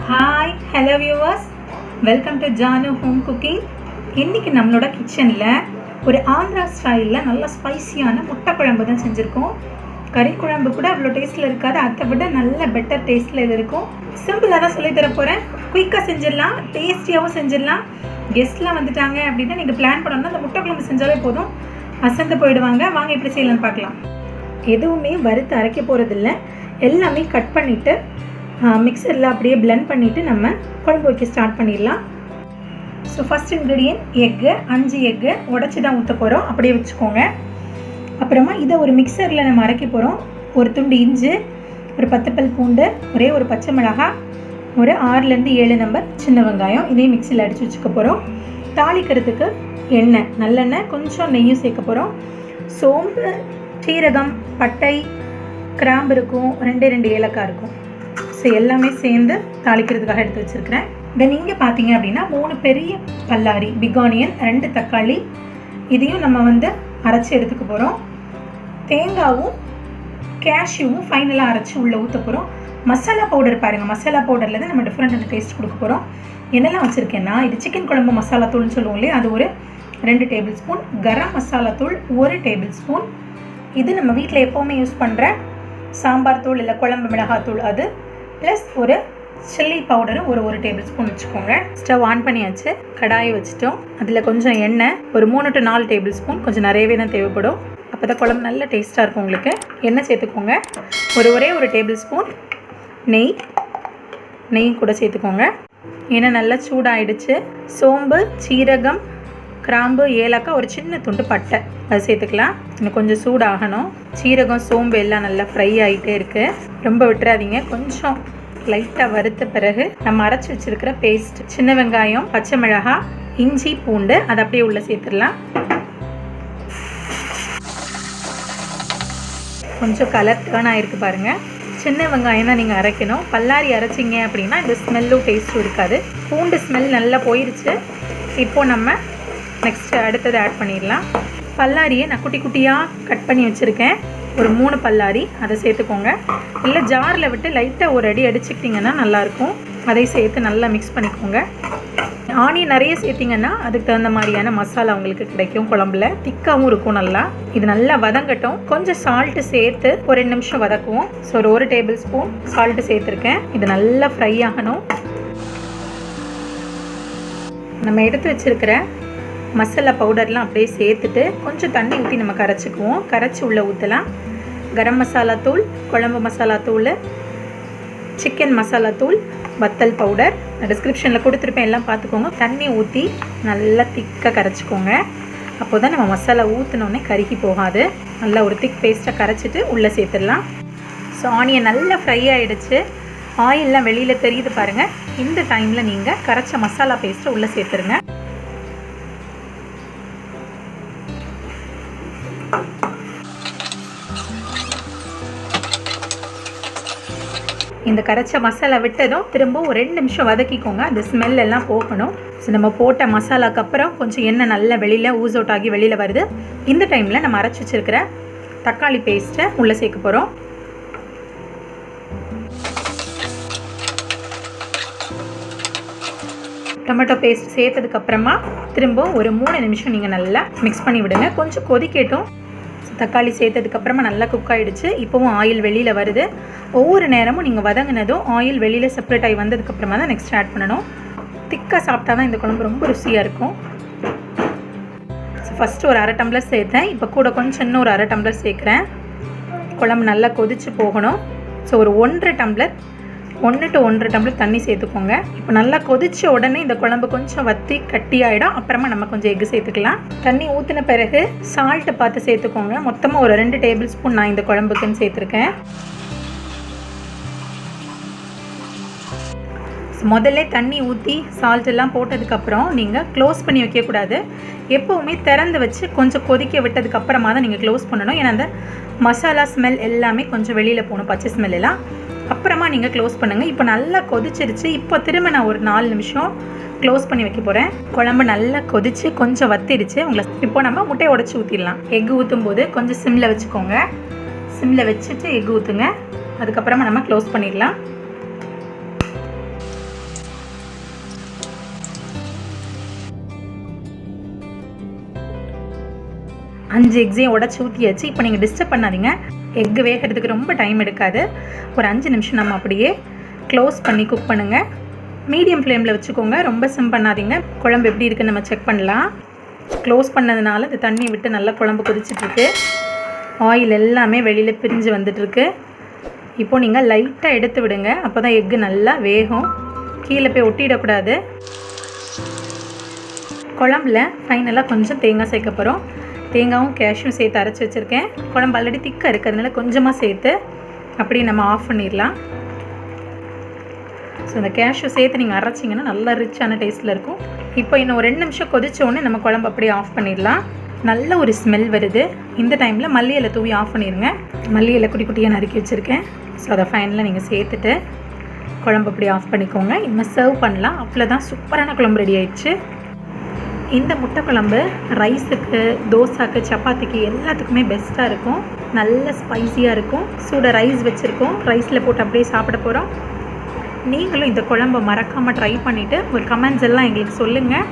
Hi hello viewers, welcome to Janu home cooking. இன்றைக்கி நம்மளோட கிச்சனில் ஒரு ஆந்திரா ஸ்டைலில் நல்ல ஸ்பைசியான முட்டை குழம்பு தான் செஞ்சுருக்கோம். கறி குழம்பு கூட அவ்வளோ டேஸ்ட்டில் இருக்காது, அதை விட நல்ல பெட்டர் டேஸ்ட்டில் இது இருக்கும். சிம்பிளாக தான் சொல்லித்தர போகிறேன். குயிக்காக செஞ்சிடலாம், டேஸ்டியாகவும் செஞ்சிடலாம். கெஸ்ட்லாம் வந்துட்டாங்க அப்படின்னா நீங்கள் பிளான் பண்ணணும்னா அந்த முட்டை குழம்பு செஞ்சாலே போதும், அசந்து போயிடுவாங்க. வாங்க எப்படி செய்யலான்னு பார்க்கலாம். எதுவுமே வறுத்து அரைக்க போகிறதில்ல, எல்லாமே கட் பண்ணிவிட்டு மிக்சரில் அப்படியே பிளெண்ட் பண்ணிவிட்டு நம்ம குழம்பு வைக்க ஸ்டார்ட் பண்ணிடலாம். So first ingredient egg. 5 egg உடச்சி தான் ஊற்ற போகிறோம், அப்படியே வச்சுக்கோங்க. அப்புறமா இதை ஒரு மிக்சரில் நம்ம அரைக்க போகிறோம். ஒரு துண்டு இஞ்சி, ஒரு 10 பல் பூண்டு, ஒரே ஒரு பச்சை மிளகாய், ஒரு 6லேருந்து 7 நம்பர் சின்ன வெங்காயம், இதையும் மிக்சியில் அடித்து வச்சுக்க போகிறோம். தாளிக்கிறதுக்கு எண்ணெய், நல்லெண்ணெய், கொஞ்சம் நெய்யும் சேர்க்க போகிறோம். சோம்பு, சீரகம், பட்டை, கிராம்பு இருக்கும், 2 ஏலக்காய் இருக்கும். ஸோ எல்லாமே சேர்ந்து தாளிக்கிறதுக்காக எடுத்து வச்சுருக்கிறேன். தென் இங்கே பார்த்தீங்க அப்படின்னா 3 பெரிய பல்லாரி, பிக் ஆனியன், 2 தக்காளி, இதையும் நம்ம அரைச்சி எடுத்துக்க போகிறோம். தேங்காவும் கேஷ்யூவும் ஃபைனலாக அரைச்சி உள்ளே ஊற்ற போகிறோம். மசாலா பவுடர் பாருங்கள், மசாலா பவுடரில் தான் நம்ம டிஃப்ரெண்ட் டேஸ்ட் கொடுக்க போகிறோம். என்னெல்லாம் வச்சுருக்கேன்னா, இது சிக்கன் குழம்பு மசாலா தூள்னு சொல்லுவோம் இல்லையா, அது ஒரு 2 டேபிள் ஸ்பூன். கரம் மசாலா தூள் 1 டேபிள் ஸ்பூன். இது நம்ம வீட்டில் எப்போவுமே யூஸ் பண்ணுற சாம்பார் தூள் இல்லை குழம்பு மிளகாத்தூள், அது ப்ளஸ் ஒரு சில்லி பவுடரும் ஒரு டேபிள் ஸ்பூன் வச்சுக்கோங்க. ஸ்டவ் ஆன் பண்ணியாச்சு, கடாயை வச்சுட்டோம். அதில் கொஞ்சம் எண்ணெய், ஒரு 3 to 4 டேபிள் ஸ்பூன், கொஞ்சம் நிறையவே தான் தேவைப்படும். அப்போ தான் குழம்பு நல்ல டேஸ்ட்டாக இருக்கும் உங்களுக்கு. எண்ணெய் சேர்த்துக்கோங்க. ஒரே ஒரு டேபிள் ஸ்பூன் நெய் கூட சேர்த்துக்கோங்க. எண்ணெய் நல்லா சூடாகிடுச்சு. சோம்பு, சீரகம், கிராம்பு, ஏலக்காய், ஒரு சின்ன துண்டு பட்டை, அது சேர்த்துக்கலாம். இன்னும் கொஞ்சம் சூடாகணும். சீரகம், சோம்பு எல்லாம் நல்லா ஃப்ரை ஆகிட்டே இருக்குது, ரொம்ப விட்டுறாதீங்க. கொஞ்சம் லைட்டாக வறுத்த பிறகு நம்ம அரைச்சி வச்சுருக்கிற பேஸ்ட், சின்ன வெங்காயம், பச்சை மிளகாய், இஞ்சி, பூண்டு, அதை அப்படியே உள்ளே சேர்த்துடலாம். கொஞ்சம் கலர் டர்ன் ஆகிருக்கு பாருங்கள். சின்ன வெங்காயம் தான் நீங்கள் அரைக்கணும். பல்லாரி அரைச்சிங்க அப்படின்னா இந்த ஸ்மெல்லும் டேஸ்ட்டும் இருக்காது. பூண்டு ஸ்மெல் நல்லா போயிடுச்சு. இப்போது நம்ம நெக்ஸ்ட்டு அடுத்தது ஆட் பண்ணிடலாம். பல்லாரியை நான் குட்டி குட்டியாக கட் பண்ணி வச்சுருக்கேன். ஒரு 3 பல்லாரி, அதை சேர்த்துக்கோங்க. இல்லை ஜாரில் விட்டு லைட்டாக ஒரு அடி அடிச்சுக்கிட்டிங்கன்னா நல்லாயிருக்கும். அதை சேர்த்து நல்லா மிக்ஸ் பண்ணிக்கோங்க. ஆனியன் நிறைய சேர்த்திங்கன்னா அதுக்கு தகுந்த மாதிரியான மசாலா உங்களுக்கு கிடைக்கும். குழம்புல திக்காகவும் இருக்கும். நல்லா இது நல்லா வதங்கட்டும். கொஞ்சம் சால்ட்டு சேர்த்து ஒரு 2 நிமிஷம் வதக்குவோம். ஸோ ஒரு டேபிள் ஸ்பூன் சால்ட்டு சேர்த்துருக்கேன். இது நல்லா ஃப்ரை ஆகணும். நம்ம எடுத்து வச்சுருக்கிற மசாலா பவுடர்லாம் அப்படியே சேர்த்துட்டு கொஞ்சம் தண்ணி ஊற்றி நம்ம கரைச்சிக்குவோம். கரைச்சி உள்ளே ஊற்றலாம். கரம் மசாலா தூள், குழம்பு மசாலா தூள், சிக்கன் மசாலா தூள், வத்தல் பவுடர், டிஸ்கிரிப்ஷனில் கொடுத்துருப்பேன், எல்லாம் பார்த்துக்கோங்க. தண்ணி ஊற்றி நல்லா திக்காக கரைச்சிக்கோங்க. அப்போ தான் நம்ம மசாலா ஊற்றினோடனே கருகி போகாது. நல்லா ஒரு திக் பேஸ்ட்டாக கரைச்சிட்டு உள்ளே சேர்த்துடலாம். ஸோ ஆனியன் நல்லா ஃப்ரை ஆகிடுச்சு. ஆயிலெலாம் வெளியில் தெரியுது பாருங்கள். இந்த டைமில் நீங்கள் கரைச்ச மசாலா பேஸ்ட்டை உள்ளே சேர்த்துருங்க. இந்த கரைச்ச மசாலா விட்டதும் திரும்ப ஒரு 2 நிமிஷம் வதக்கிக்கோங்க. அந்த ஸ்மெல் எல்லாம் போகணும். ஸோ நம்ம போட்ட மசாலாக்கு அப்புறம் கொஞ்சம் எண்ணெய் நல்லா வெளியில் ஊஸ் அவுட் ஆகி வெளியில் வருது. இந்த டைமில் நம்ம அரைச்சி வச்சுருக்கிற தக்காளி பேஸ்ட்டை உள்ளே சேர்க்க போகிறோம். டொமேட்டோ பேஸ்ட் சேர்த்ததுக்கப்புறமா திரும்ப ஒரு 3 நிமிஷம் நீங்கள் நல்லா மிக்ஸ் பண்ணி விடுங்க. கொஞ்சம் கொதிக்கட்டும். தக்காளி சேர்த்ததுக்கப்புறமா நல்லா குக் ஆகிடுச்சு. இப்போவும் ஆயில் வெளியில் வருது. ஒவ்வொரு நேரமும் நீங்கள் வதங்கினதும் ஆயில் வெளியில் செப்பரேட் ஆகி வந்ததுக்கப்புறமா தான் நெக்ஸ்ட் ஆட் பண்ணணும். திக்காக சாப்பிட்டா தான் இந்த குழம்பு ரொம்ப ருசியாக இருக்கும். ஸோ ஃபஸ்ட்டு ஒரு 1/2 டம்ளர் சேர்த்தேன். இப்போ கூட கொஞ்சம் இன்னும் ஒரு 1/2 டம்ளர் சேர்க்குறேன். குழம்பு நல்லா கொதித்து போகணும். ஸோ ஒரு 1 to 1.5 டம்ளர் தண்ணி சேர்த்துக்கோங்க. இப்போ நல்லா கொதித்த உடனே இந்த குழம்பு கொஞ்சம் வற்றி கட்டியாயிடும். அப்புறமா நம்ம கொஞ்சம் எக்கு சேர்த்துக்கலாம். தண்ணி ஊற்றின பிறகு சால்ட்டு பார்த்து சேர்த்துக்கோங்க. மொத்தமாக ஒரு 2 டேபிள் ஸ்பூன் நான் இந்த குழம்புக்குன்னு சேர்த்துருக்கேன். முதல்ல தண்ணி ஊற்றி சால்ட் எல்லாம் போட்டதுக்கப்புறம் நீங்கள் க்ளோஸ் பண்ணி வைக்கக்கூடாது. எப்போவுமே திறந்து வச்சு கொஞ்சம் கொதிக்க விட்டதுக்கப்புறமா தான் நீங்கள் க்ளோஸ் பண்ணணும். ஏன்னா அந்த மசாலா ஸ்மெல் எல்லாமே கொஞ்சம் வெளியில் போகணும், பச்சை ஸ்மெல் எல்லாம். அப்புறமா நீங்கள் க்ளோஸ் பண்ணுங்கள். இப்போ நல்லா கொதிச்சிருச்சு. இப்போ திரும்ப நான் ஒரு 4 நிமிஷம் க்ளோஸ் பண்ணி வைக்க போகிறேன். குழம்பு நல்லா கொதிச்சு கொஞ்சம் வத்திடுச்சு. இப்போ நம்ம முட்டையை உடச்சி ஊற்றிடலாம். எக்கு ஊற்றும் போது கொஞ்சம் சிம்மில் வச்சுக்கோங்க. சிம்மில் வச்சுட்டு எக்கு ஊற்றுங்க. அதுக்கப்புறமா நம்ம க்ளோஸ் பண்ணிடலாம். 5 எக்ஸையும் உடச்சி ஊற்றியாச்சு. இப்போ நீங்கள் டிஸ்டர்ப் பண்ணாதீங்க, எக்கு வேகிறதுக்கு ரொம்ப டைம் எடுக்காது. ஒரு 5 நிமிஷம் நம்ம அப்படியே க்ளோஸ் பண்ணி குக் பண்ணுங்கள். மீடியம் ஃப்ளேமில் வச்சுக்கோங்க, ரொம்ப சிம் பண்ணாதீங்க. குழம்பு எப்படி இருக்குன்னு நம்ம செக் பண்ணலாம். க்ளோஸ் பண்ணதுனால இந்த தண்ணி விட்டு நல்லா குழம்பு கொதிச்சிட்ருக்கு. ஆயில் எல்லாமே வெளியில் பிரிஞ்சு வந்துட்டுருக்கு. இப்போது நீங்கள் லைட்டாக எடுத்து விடுங்க, அப்போ தான் எக்கு நல்லா வேகும், கீழே போய் ஒட்டிடக்கூடாது. குழம்புல ஃபைனலாக கொஞ்சம் தேங்காய் சேர்க்க போகிறோம். தேங்காயும் கேஷ்யும் சேர்த்து அரைச்சி வச்சுருக்கேன். குழம்பு ஆல்ரெடி திக்காக இருக்கிறதுனால கொஞ்சமாக சேர்த்து அப்படியே நம்ம ஆஃப் பண்ணிடலாம். ஸோ இந்த கேஷ்யூ சேர்த்து நீங்கள் அரைச்சிங்கன்னா நல்லா ரிச்சான டேஸ்ட்டில் இருக்கும். இப்போ இன்னும் ஒரு 2 நிமிஷம் கொதிச்சோடனே நம்ம குழம்பு அப்படியே ஆஃப் பண்ணிடலாம். நல்ல ஒரு ஸ்மெல் வருது. இந்த டைமில் மல்லி இலை தூவி ஆஃப் பண்ணிடுங்க. மல்லி இலை குட்டி குட்டியாக நறுக்கி வச்சுருக்கேன். ஸோ அதை ஃபைனலாக நீங்கள் சேர்த்துட்டு குழம்பு அப்படியே ஆஃப் பண்ணிக்கோங்க. இனிமேல் சர்வ் பண்ணலாம். அவ்வளோதான், சூப்பரான குழம்பு ரெடி ஆயிடுச்சு. இந்த முட்டை குழம்பு ரைஸுக்கு, தோசாக்கு, சப்பாத்திக்கு எல்லாத்துக்குமே பெஸ்ட்டாக இருக்கும். நல்ல ஸ்பைஸியாக இருக்கும். சூட ரைஸ் வச்சுருக்கோம், ரைஸில் போட்டு அப்படியே சாப்பிட போகிறோம். நீங்களும் இந்த குழம்பை மறக்காமல் ட்ரை பண்ணிவிட்டு ஒரு கமெண்ட்ஸ் எல்லாம் எங்களுக்கு சொல்லுங்கள்.